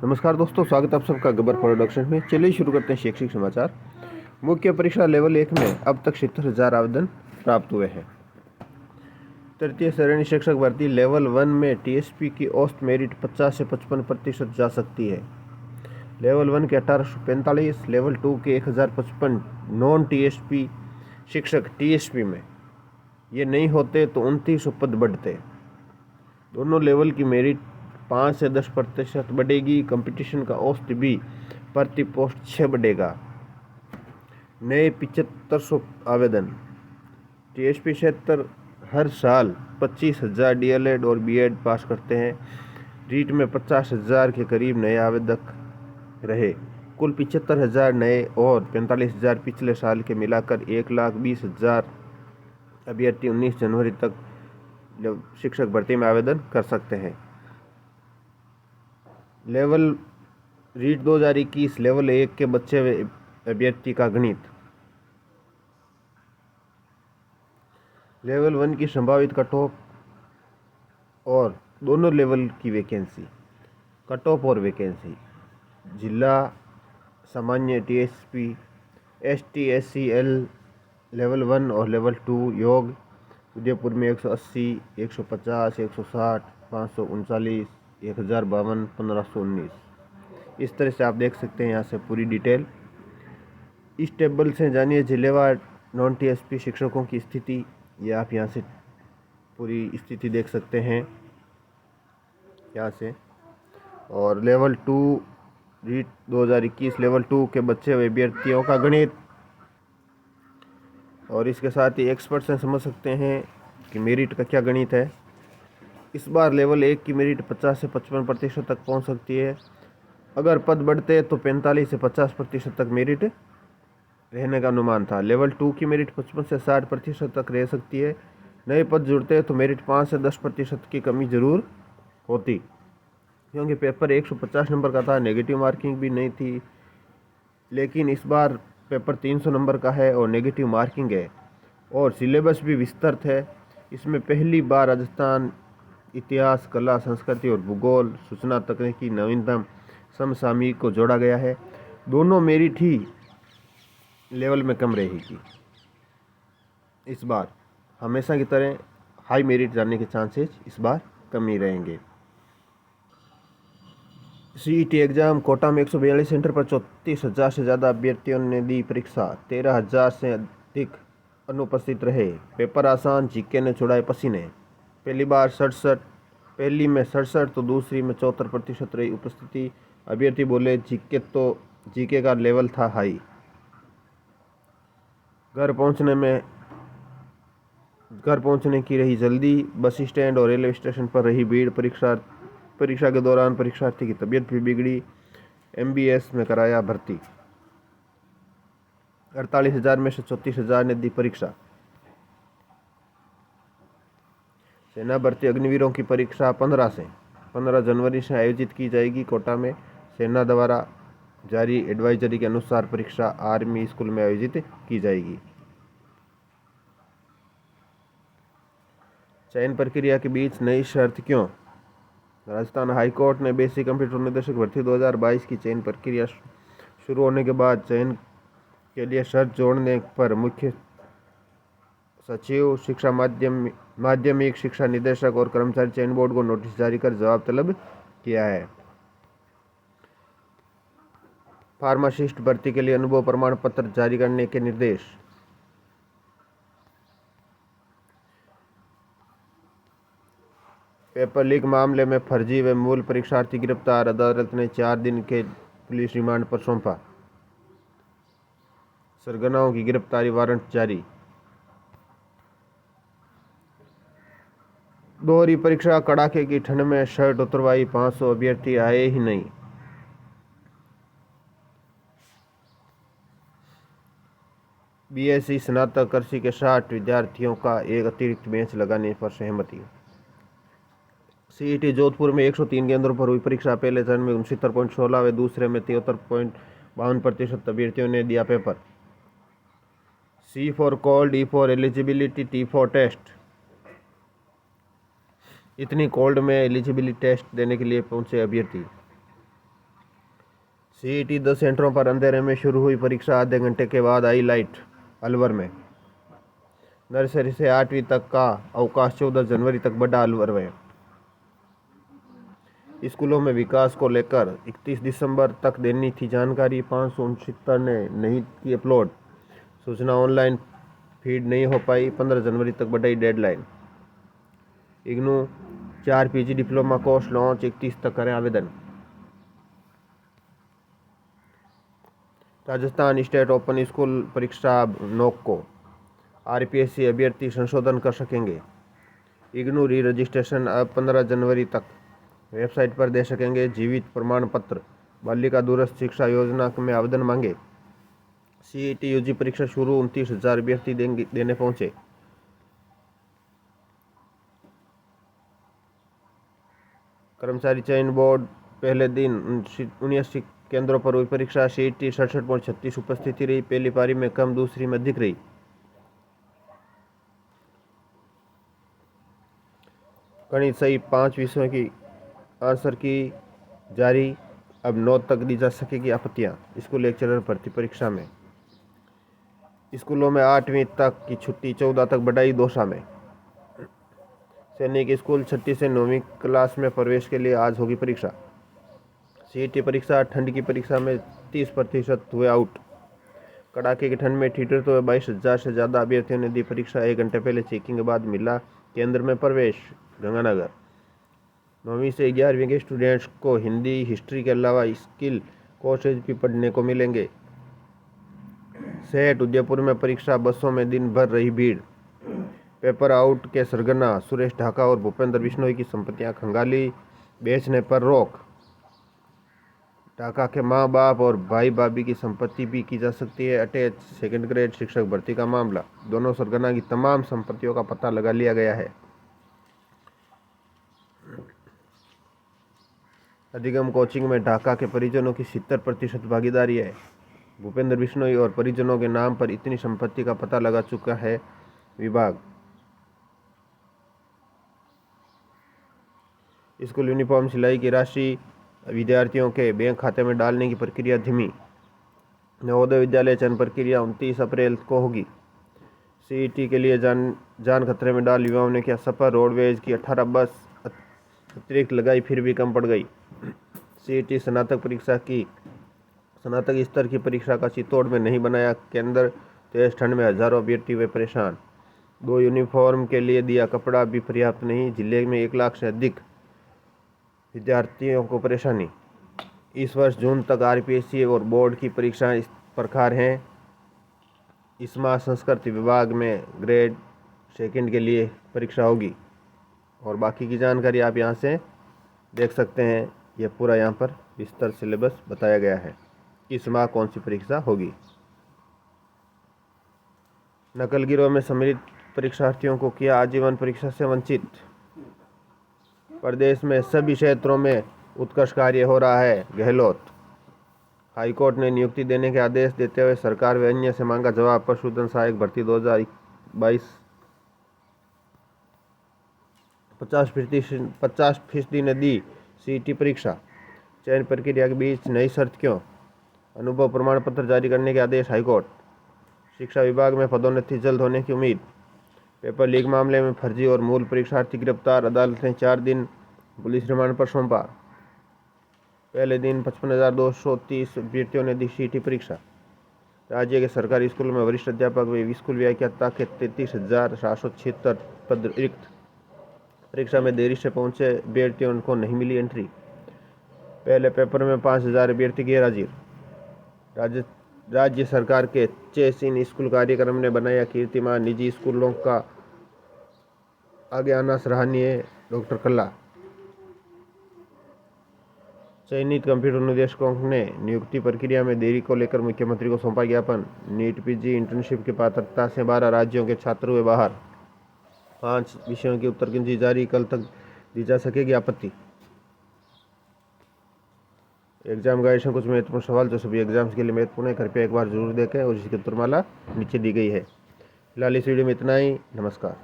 नमस्कार दोस्तों, स्वागत है आप सबका गब्बर प्रोडक्शन में। चलिए शुरू करते हैं शैक्षिक समाचार। मुख्य परीक्षा लेवल 1 में अब तक 70,000 आवेदन प्राप्त हुए हैं। तृतीय श्रेणी शिक्षक भर्ती लेवल 1 में टीएसपी की औसत मेरिट 50 से 55% जा सकती है। लेवल 1 के 1845, लेवल 2 के 1055 नॉन टीएसपी शिक्षक टीएसपी में ये नहीं होते तो 2900 पद बढ़ते। दोनों लेवल की मेरिट 5 से 10% बढ़ेगी। कंपटीशन का औसत भी प्रति पोस्ट 6 बढ़ेगा। नए 7500 आवेदन। टीएसपी क्षेत्र हर साल 25,000 डीएलएड और बीएड पास करते हैं। रीट में 50,000 के करीब नए आवेदक रहे। कुल 75,000 नए और 45,000 पिछले साल के मिलाकर 1,20,000 अभ्यर्थी 19 जनवरी तक शिक्षक भर्ती में आवेदन कर सकते हैं। लेवल रीट 2021 लेवल 1 के बच्चे हुए अभ्यर्थी का गणित। लेवल 1 की संभावित कट ऑफ और दोनों लेवल की वैकेंसी। कट ऑफ और वैकेंसी। जिला सामान्य टीएसपी एसटी एससीएल लेवल 1 और लेवल 2 योग उदयपुर में 180, 150, 160, 539, 1052, 1519। इस तरह से आप देख सकते हैं यहाँ से पूरी डिटेल। इस टेबल से जानिए जिलेवार नॉन टीएसपी शिक्षकों की स्थिति। ये आप यहाँ से पूरी स्थिति देख सकते हैं यहाँ से। और लेवल 2 रीट 2021 लेवल 2 के बच्चे हुए अभ्यर्थियों का गणित। और इसके साथ ही एक्सपर्ट से समझ सकते हैं कि मेरिट का क्या गणित है। इस बार लेवल 1 की मेरिट 50 से 55% तक पहुंच सकती है। अगर पद बढ़ते तो 45 से 50% तक मेरिट रहने का अनुमान था। लेवल 2 की मेरिट 55 से 60% तक रह सकती है। नए पद जुड़ते तो मेरिट 5 से 10% की कमी जरूर होती, क्योंकि पेपर 150 नंबर का था, नेगेटिव मार्किंग भी नहीं थी। लेकिन इस बार पेपर 300 नंबर का है और नेगेटिव मार्किंग है और सिलेबस भी विस्तृत है। इसमें पहली बार राजस्थान, इतिहास, कला, संस्कृति और भूगोल, सूचना तकनीकी, नवीनतम, समसामयिक को जोड़ा गया है। दोनों मेरिट ही लेवल में कम रहेगी। इस बार हमेशा की तरह हाई मेरिट जाने के चांसेस इस बार कम ही रहेंगे। सीईटी एग्जाम कोटा में 142 सेंटर पर 34,000 से ज़्यादा अभ्यर्थियों ने दी परीक्षा। 13,000 से अधिक अनुपस्थित रहे। पेपर आसान, जीके ने छुड़ाए पसीने। पहली में 67 तो दूसरी में 74% रही उपस्थिति। अभ्यर्थी बोले जीके का लेवल था हाई। घर पहुंचने की रही जल्दी। बस स्टैंड और रेलवे स्टेशन पर रही भीड़। परीक्षा के दौरान परीक्षार्थी की तबीयत भी बिगड़ी। एमबीएस में कराया भर्ती। 48,000 में से 34,000 ने दी परीक्षा। सेना भर्ती अग्निवीरों की परीक्षा 15 जनवरी से आयोजित की जाएगी। कोटा में सेना द्वारा जारी एडवाइजरी के अनुसार परीक्षा आर्मी स्कूल में आयोजित की जाएगी। चयन प्रक्रिया के बीच नई शर्त क्यों? राजस्थान हाईकोर्ट ने बेसिक कंप्यूटर निदेशक भर्ती 2022 की चयन प्रक्रिया शुरू होने के बाद चयन के लिए शर्त जोड़ने पर मुख्य सचिव, शिक्षा माध्यमिक शिक्षा निदेशक और कर्मचारी चयन बोर्ड को नोटिस जारी कर जवाब तलब किया है। फार्मासिस्ट भर्ती के लिए अनुभव प्रमाण पत्र जारी करने के निर्देश। पेपर लीक मामले में फर्जी व मूल परीक्षार्थी गिरफ्तार। अदालत ने 4 दिन के पुलिस रिमांड पर सौंपा। सरगनाओं की गिरफ्तारी वारंट जारी। दोहरी परीक्षा, कड़ाके की ठंड में शर्ट उतरवाई। 500 अभ्यर्थी आए ही नहीं। बीएससी स्नातक कृषि के 60 विद्यार्थियों का एक अतिरिक्त बेंच लगाने पर सहमति। सीईटी जोधपुर में 103 केंद्रों पर हुई परीक्षा। पहले चरण में 69.16 व दूसरे में 73.52% अभ्यर्थियों ने दिया पेपर। C for cold, E for eligibility, T for test. इतनी कोल्ड में एलिजिबिलिटी टेस्ट देने के लिए पहुंचे अभ्यर्थी। CET 10 सेंटरों पर अंधेरे में शुरू हुई परीक्षा, आधे घंटे के बाद आई लाइट। अलवर में नर्सरी से 8वीं तक का अवकाश 14 जनवरी तक बढ़ा। अलवर में स्कूलों में विकास को लेकर 31 दिसंबर तक देनी थी जानकारी, 569 ने नहीं की अपलोड। सूचना ऑनलाइन फीड नहीं हो पाई, 15 जनवरी तक बढ़ाई deadline. IGNOU 4 PG diploma course launch, 31 तक करें आवेदन। राजस्थान स्टेट ओपन स्कूल परीक्षा अब 9 को। RPSC अभ्यर्थी संशोधन कर सकेंगे। इग्नू री रजिस्ट्रेशन अब 15 जनवरी तक वेबसाइट पर दे सकेंगे। जीवित प्रमाण पत्र। बालिका दूरस्थ शिक्षा योजना में आवेदन मांगे। CET UG परीक्षा शुरू, 29,000 अभ्यर्थी देने पहुंचे। कर्मचारी चयन बोर्ड पहले दिन 79 केंद्रों पर हुई परीक्षा। CET 67.36 उपस्थिति रही। पहली पारी में कम, दूसरी में अधिक रही। गणित सही 5 विषयों की आंसर की जारी, अब 9 तक दी जा सकेगी आपत्तियां। स्कूल लेक्चरर भर्ती परीक्षा में स्कूलों में 8वीं तक की छुट्टी 14 तक बढ़ाई। दौसा में सैनिक स्कूल 6ठी से 9वीं क्लास में प्रवेश के लिए आज होगी परीक्षा। CET परीक्षा, ठंड की परीक्षा में 30% हुए आउट। कड़ाके की ठंड में ठिठुरते हुए 22,000 से ज़्यादा अभ्यर्थियों ने दी परीक्षा। 1 घंटे पहले चेकिंग के बाद मिला केंद्र में प्रवेश। गंगानगर 9वीं से 11वीं के स्टूडेंट्स को हिंदी, हिस्ट्री के अलावा स्किल कोर्सेज भी पढ़ने को मिलेंगे। सेठ उदयपुर में परीक्षा, बसों में दिन भर रही भीड़। पेपर आउट के सरगना सुरेश ढाका और भूपेंद्र बिश्नोई की संपत्तियां खंगाली, बेचने पर रोक। ढाका के मां बाप और भाई भाभी की संपत्ति भी की जा सकती है अटैच। 2nd ग्रेड शिक्षक भर्ती का मामला, दोनों सरगना की तमाम संपत्तियों का पता लगा लिया गया है। अधिगम कोचिंग में ढाका के परिजनों की 70% भागीदारी है। भूपेंद्र बिश्नोई और परिजनों के नाम पर इतनी संपत्ति का पता लगा चुका है विभाग। स्कूल यूनिफॉर्म सिलाई की राशि विद्यार्थियों के बैंक खाते में डालने की प्रक्रिया धीमी। नवोदय विद्यालय चयन प्रक्रिया 29 अप्रैल को होगी। CET के लिए जान खतरे में डाल युवाओं ने किया सफर। रोडवेज की 18 बस अतिरिक्त लगाई, फिर भी कम पड़ गई। CET स्नातक स्तर की परीक्षा का चित्तौड़ में नहीं बनाया केंद्र। तेज ठंड में हजारों अभ्यर्थी हुए परेशान। 2 यूनिफॉर्म के लिए दिया कपड़ा भी पर्याप्त नहीं। जिले में 1 लाख से अधिक विद्यार्थियों को परेशानी। इस वर्ष जून तक RPSC और बोर्ड की परीक्षाएं इस प्रकार हैं। इस माह संस्कृत विभाग में ग्रेड 2 के लिए परीक्षा होगी। और बाकी की जानकारी आप यहाँ से देख सकते हैं। यह पूरा यहाँ पर विस्तार सिलेबस बताया गया है, किस माह कौन सी परीक्षा होगी। नकल गिरोह में सम्मिलित परीक्षार्थियों को किया आजीवन परीक्षा से वंचित। प्रदेश में सभी क्षेत्रों में उत्कृष्ट कार्य हो रहा है। गहलोत। हाईकोर्ट ने नियुक्ति देने के आदेश देते हुए सरकार व अन्य से मांगा जवाब। पशुधन सहायक भर्ती 2022 50% ने दी CET परीक्षा। चयन प्रक्रिया के बीच नई शर्त क्यों? अनुभव प्रमाण पत्र जारी करने के आदेश हाईकोर्ट। शिक्षा विभाग में पदोन्नति जल्द होने की उम्मीद। पेपर लीक मामले में फर्जी और मूल परीक्षार्थी गिरफ्तार। अदालत ने 4 दिन पुलिस रिमांड पर सौंपा। पहले दिन 55,230 अभ्यर्थियों ने दी CET परीक्षा। राज्य के सरकारी स्कूलों में वरिष्ठ अध्यापक व स्कूल व्याख्याता के 33,776 पद रिक्त। परीक्षा में देरी से पहुंचे अभ्यर्थियों को नहीं मिली एंट्री। पहले पेपर में 5,000 अभ्यर्थी गैर हाजिर। राज्य सरकार के चेस इन स्कूल कार्यक्रम ने बनाया कीर्तिमान। निजी स्कूलों का आगे आना सराहनीय। डॉक्टर कल्ला। चयनित कंप्यूटर निदेशकों ने नियुक्ति प्रक्रिया में देरी को लेकर मुख्यमंत्री को सौंपा ज्ञापन। नीट PG इंटर्नशिप की पात्रता से 12 राज्यों के छात्र हुए बाहर। 5 विषयों की उत्तरकुंजी जारी, कल तक दी जा सकेगी आपत्ति। एग्जाम गाइड से कुछ महत्वपूर्ण सवाल जो सभी एग्जाम्स के लिए महत्वपूर्ण है, कृपया एक बार जरूर देखें और इसकी उत्तरमाला नीचे दी गई है। फिलहाल इस वीडियो में इतना ही। नमस्कार।